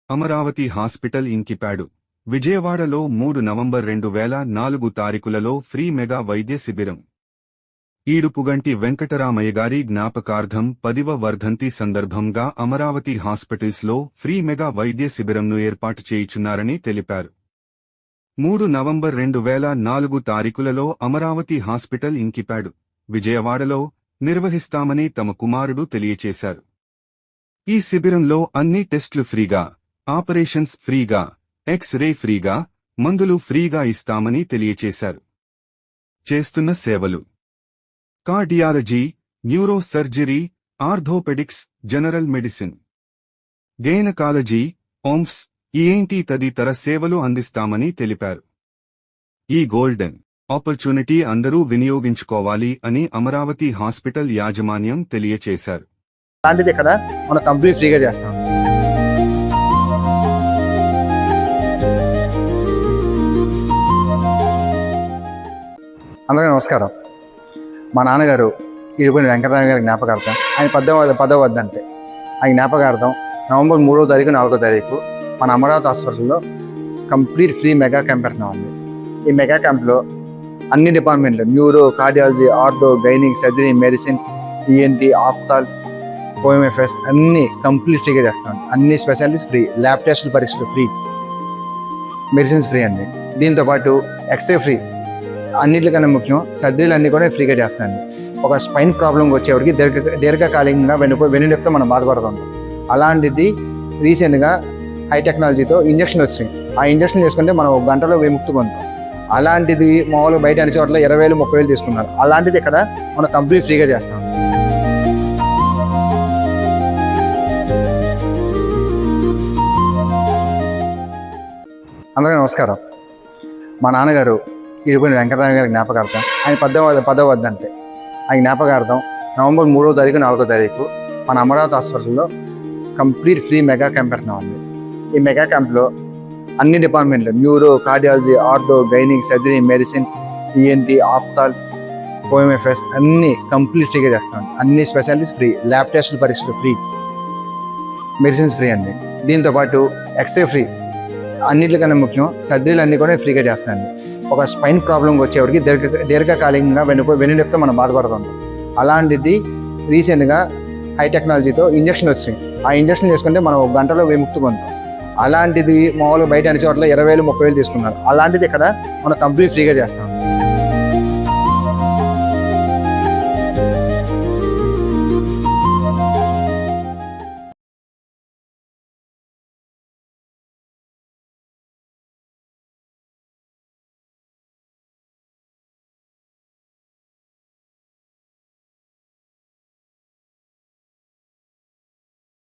Amaravati hospital ఇంకిపాడు. విజయవాడలో 3 November 2004 తారీఖులలో free mega వైద్య శిబిరం. ఈడుపుగంటి వెంకటరామయ్యగారి జ్ఞాపకార్థం 10వ వర్ధంతి సందర్భంగా అమరావతి హాస్పిటల్స్లో ఫ్రీ మెగా వైద్య శిబిరంను ఏర్పాటు చేయుచున్నారని తెలిపారు. 3 నవంబర్ 2004 తారీఖులలో అమరావతి హాస్పిటల్ ఇంకిపాడు, విజయవాడలో నిర్వహిస్తామని తమ కుమారుడు తెలియచేశారు. ఈ శిబిరంలో అన్ని టెస్టులు ఫ్రీగా, ఆపరేషన్స్ ఫ్రీగా, ఎక్స్-రే ఫ్రీగా, మందులు ఫ్రీగా ఇస్తామని తెలియచేశారు. చేస్తున్న సేవలు: cardiology, neuro surgery, orthopaedics, general medicine, gynaecology, OMS, ENT తదితర సేవలు అందిస్తామని తెలిపారు. ఈ గోల్డెన్ ఆపర్చునిటీ అందరూ వినియోగించుకోవాలి అని అమరావతి హాస్పిటల్ యాజమాన్యం తెలియచేశారు. అలాంటిది ఇక్కడ మనం కంప్లీట్ ఫ్రీగా చేస్తాం. అందరికీ నమస్కారం. మా నాన్నగారు ఈడుపుగంటి వెంకటరామయ్య గారి జ్ఞాపకార్థం, ఆయన 10వ వర్ధంతి, ఆయన జ్ఞాపకార్థం నవంబర్ 3వ తారీఖు 4వ తారీఖు మన అమరావతి హాస్పిటల్లో కంప్లీట్ ఫ్రీ మెగా క్యాంప్ పెడుతున్నామండి. ఈ మెగా క్యాంప్లో అన్ని డిపార్ట్మెంట్లు, neuro, cardiology, ortho, gynaec, surgery, medicines, ENT, ophthal, OMFS అన్ని కంప్లీట్ ఫ్రీగా చేస్తామండి. అన్ని స్పెషాలిటీస్ ఫ్రీ, ల్యాబ్ టెస్టులు, పరీక్షలు ఫ్రీ, మెడిసిన్స్ ఫ్రీ అండి. దీంతోపాటు ఎక్స్రే ఫ్రీ. అన్నింటికన్నా ముఖ్యం సర్జరీలు అన్నీ కూడా ఫ్రీగా చేస్తానండి. ఒక స్పైన్ ప్రాబ్లం వచ్చేవాడికి దీర్ఘకాలికంగా వెన్నునొప్పితో మనం బాధపడుతుంటాం. అలాంటిది రీసెంట్గా హై టెక్నాలజీతో ఇంజక్షన్ వచ్చింది. ఆ ఇంజక్షన్ చేసుకుంటే మనం 1 గంటలో విముక్తి పొందుతాం. అలాంటిది మామూలుగా బయట అన్ని చోట్ల 20,000, 30,000 తీసుకున్నారు. అలాంటిది ఇక్కడ మనం కంప్లీట్ ఫ్రీగా చేస్తాం. అందరికీ నమస్కారం. మా నాన్నగారు ఈడుపుగంటి వెంకటరామయ్య గారి జ్ఞాపకార్థం, ఆయన 10వ వర్ధంతి, ఆయన జ్ఞాపకార్థం నవంబర్ 3వ తారీఖు 4వ తారీఖు మన అమరావతి హాస్పిటల్లో కంప్లీట్ ఫ్రీ మెగా క్యాంప్ పెడుతున్నామండి. ఈ మెగా క్యాంప్లో అన్ని డిపార్ట్మెంట్లు, neuro, cardiology, ortho, gynaec, surgery, medicines, ENT, ophthal, OMFS అన్ని కంప్లీట్ ఫ్రీగా చేస్తామండి. అన్ని స్పెషాలిటీస్ ఫ్రీ, ల్యాబ్ టెస్టులు, పరీక్షలు ఫ్రీ, మెడిసిన్స్ ఫ్రీ అండి. దీంతోపాటు ఎక్స్రే ఫ్రీ. అన్నింటికన్నా ముఖ్యం సర్జరీలు అన్నీ కూడా ఫ్రీగా చేస్తానండి. ఒక స్పైన్ ప్రాబ్లం వచ్చేవాడికి దీర్ఘకాలికంగా వెన్నునొప్పితో మనం బాధపడుతుంటాం. అలాంటిది రీసెంట్గా హై టెక్నాలజీతో ఇంజక్షన్ వచ్చింది. ఆ ఇంజక్షన్ చేసుకుంటే మనం 1 గంటలో విముక్తి పొందుతాం. అలాంటిది మామూలుగా బయట అన్ని చోట్ల 20,000, 30,000 తీసుకున్నారు. అలాంటిది ఇక్కడ మనం కంప్లీట్ ఫ్రీగా చేస్తాం.